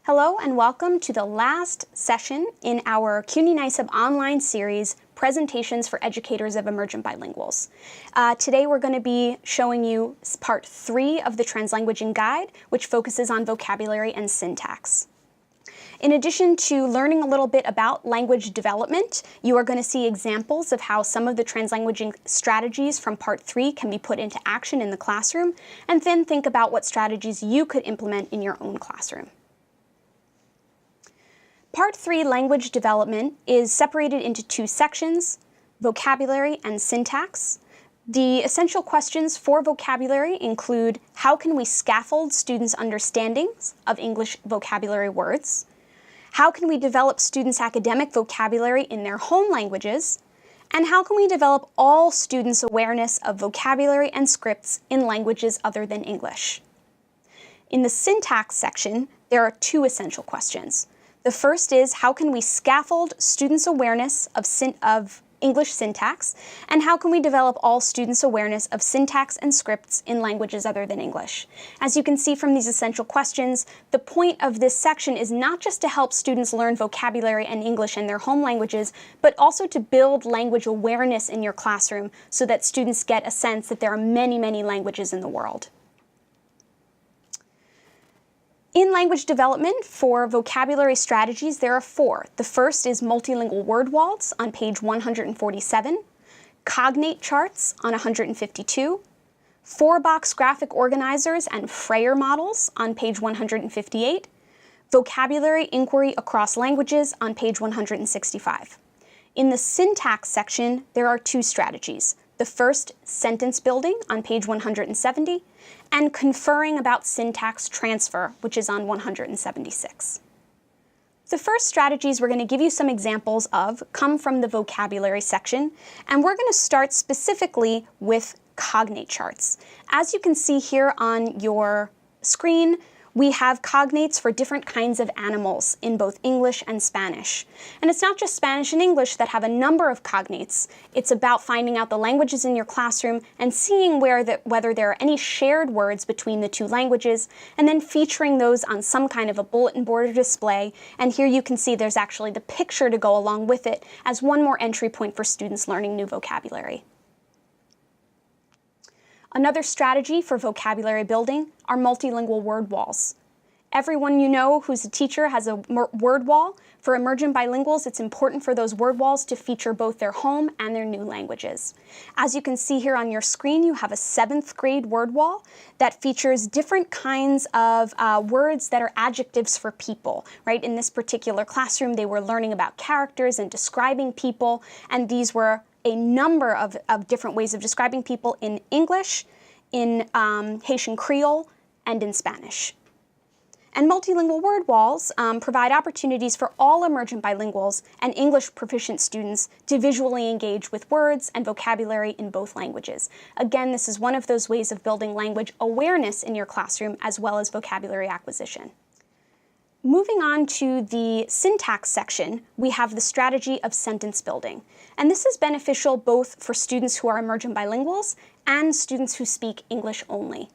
Hello and welcome to the last session in our CUNY-NYSIEB online series, Presentations for Educators of Emergent Bilinguals. Today we're going to be showing you part 3 of the Translanguaging guide, which focuses on vocabulary and syntax. In addition to learning a little bit about language development, you are going to see examples of how some of the translanguaging strategies from part 3 can be put into action in the classroom, and then think about what strategies you could implement in your own classroom. Part 3, language development, is separated into 2 sections, vocabulary and syntax. The essential questions for vocabulary include, how can we scaffold students' understandings of English vocabulary words? How can we develop students' academic vocabulary in their home languages? And how can we develop all students' awareness of vocabulary and scripts in languages other than English? In the syntax section, there are 2 essential questions. The first is, how can we scaffold students' awareness of English syntax, and how can we develop all students' awareness of syntax and scripts in languages other than English? As you can see from these essential questions, the point of this section is not just to help students learn vocabulary and English in their home languages, but also to build language awareness in your classroom so that students get a sense that there are many, many languages in the world. In language development, for vocabulary strategies, there are 4. The first is multilingual word walls on page 147, cognate charts on 152, 4-box graphic organizers and Freyer models on page 158, vocabulary inquiry across languages on page 165. In the syntax section, there are 2 strategies. The first, sentence building on page 170, and conferring about syntax transfer, which is on 176. The first strategies we're going to give you some examples of come from the vocabulary section, and we're going to start specifically with cognate charts. As you can see here on your screen, we have cognates for different kinds of animals in both English and Spanish. And it's not just Spanish and English that have a number of cognates. It's about finding out the languages in your classroom and seeing whether there are any shared words between the 2 languages, and then featuring those on some kind of a bulletin board or display. And here you can see there's actually the picture to go along with it as one more entry point for students learning new vocabulary. Another strategy for vocabulary building are multilingual word walls. Everyone you know who's a teacher has a word wall. For emergent bilinguals, it's important for those word walls to feature both their home and their new languages. As you can see here on your screen, you have a 7th grade word wall that features different kinds of words that are adjectives for people, right? In this particular classroom, they were learning about characters and describing people, and these were a number of different ways of describing people in English, in Haitian Creole, and in Spanish. And multilingual word walls provide opportunities for all emergent bilinguals and English proficient students to visually engage with words and vocabulary in both languages. Again, this is one of those ways of building language awareness in your classroom as well as vocabulary acquisition. Moving on to the syntax section, we have the strategy of sentence building. And this is beneficial both for students who are emergent bilinguals and students who speak English only.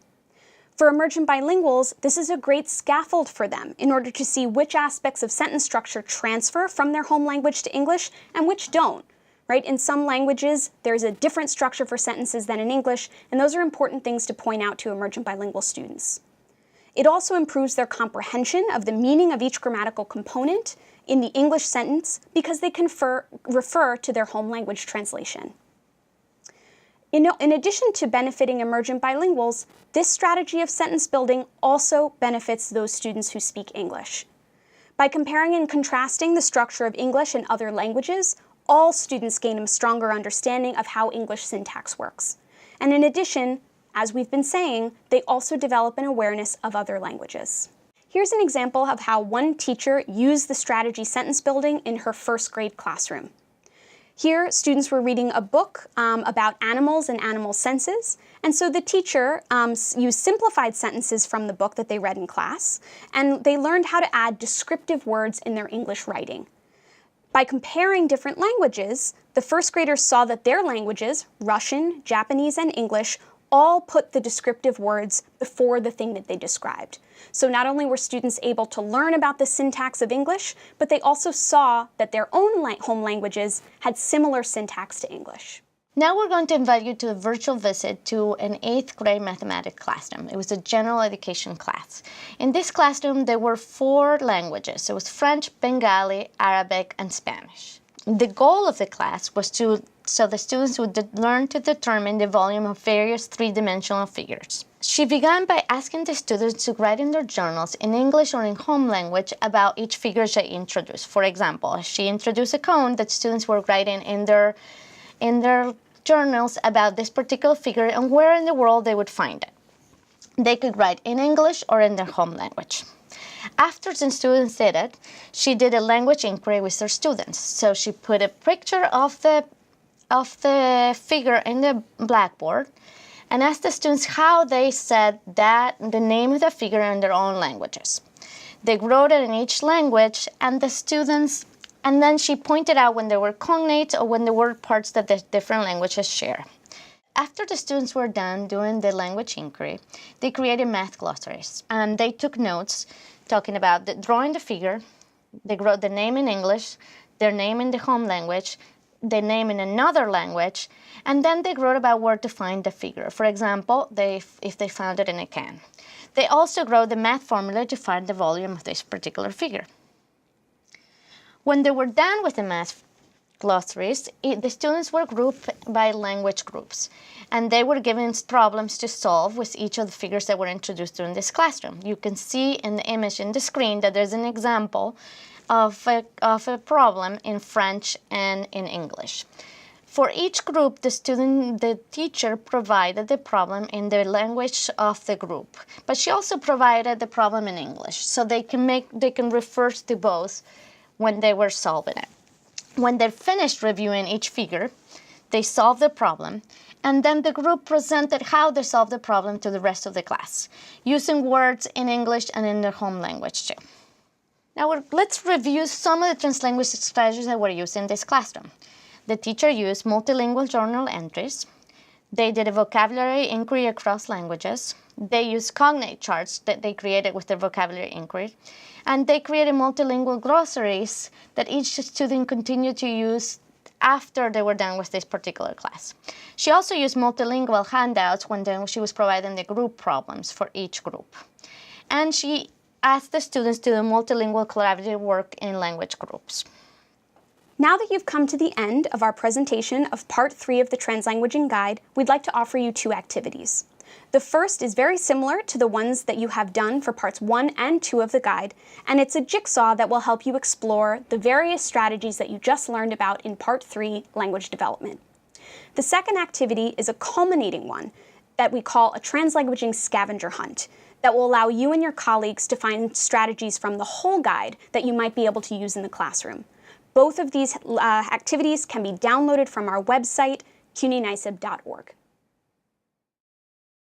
For emergent bilinguals, this is a great scaffold for them in order to see which aspects of sentence structure transfer from their home language to English and which don't. Right? In some languages, there's a different structure for sentences than in English, and those are important things to point out to emergent bilingual students. It also improves their comprehension of the meaning of each grammatical component in the English sentence because they can refer to their home language translation. In addition to benefiting emergent bilinguals, this strategy of sentence building also benefits those students who speak English. By comparing and contrasting the structure of English and other languages, all students gain a stronger understanding of how English syntax works. And in addition, as we've been saying, they also develop an awareness of other languages. Here's an example of how one teacher used the strategy sentence building in her 1st grade classroom. Here, students were reading a book about animals and animal senses, and so the teacher used simplified sentences from the book that they read in class, and they learned how to add descriptive words in their English writing. By comparing different languages, the 1st graders saw that their languages, Russian, Japanese, and English, all put the descriptive words before the thing that they described. So not only were students able to learn about the syntax of English, but they also saw that their own home languages had similar syntax to English. Now we're going to invite you to a virtual visit to an 8th grade mathematics classroom. It was a general education class. In this classroom, there were 4 languages. It was French, Bengali, Arabic, and Spanish. The goal of the class was so the students would learn to determine the volume of various 3-dimensional figures. She began by asking the students to write in their journals in English or in home language about each figure she introduced. For example, she introduced a cone that students were writing in their journals about this particular figure and where in the world they would find it. They could write in English or in their home language. After the students did it, she did a language inquiry with her students. So she put a picture of the figure in the blackboard and asked the students how they said the name of the figure in their own languages. They wrote it in each language, and then she pointed out when there were cognates or when there were parts that the different languages share. After the students were done doing the language inquiry, they created math glossaries. And they took notes talking about drawing the figure. They wrote the name in English, their name in the home language, the name in another language, and then they wrote about where to find the figure. For example, if they found it in a can. They also wrote the math formula to find the volume of this particular figure. When they were done with the math glossaries, the students were grouped by language groups, and they were given problems to solve with each of the figures that were introduced during this classroom. You can see in the image in the screen that there's an example of a problem in French and in English. For each group, the teacher provided the problem in the language of the group, but she also provided the problem in English, so they can refer to both when they were solving it. When they finished reviewing each figure, they solved the problem, and then the group presented how they solved the problem to the rest of the class, using words in English and in their home language too. Now let's review some of the translanguaging strategies that were used in this classroom. The teacher used multilingual journal entries. They did a vocabulary inquiry across languages. They used cognate charts that they created with their vocabulary inquiry. And they created multilingual glossaries that each student continued to use after they were done with this particular class. She also used multilingual handouts when she was providing the group problems for each group. And she asked the students to do multilingual collaborative work in language groups. Now that you've come to the end of our presentation of Part 3 of the Translanguaging Guide, we'd like to offer you 2 activities. The first is very similar to the ones that you have done for Parts 1 and 2 of the guide, and it's a jigsaw that will help you explore the various strategies that you just learned about in Part 3, Language Development. The second activity is a culminating one that we call a translanguaging scavenger hunt that will allow you and your colleagues to find strategies from the whole guide that you might be able to use in the classroom. Both of these activities can be downloaded from our website, CUNY-NYSIEB.org.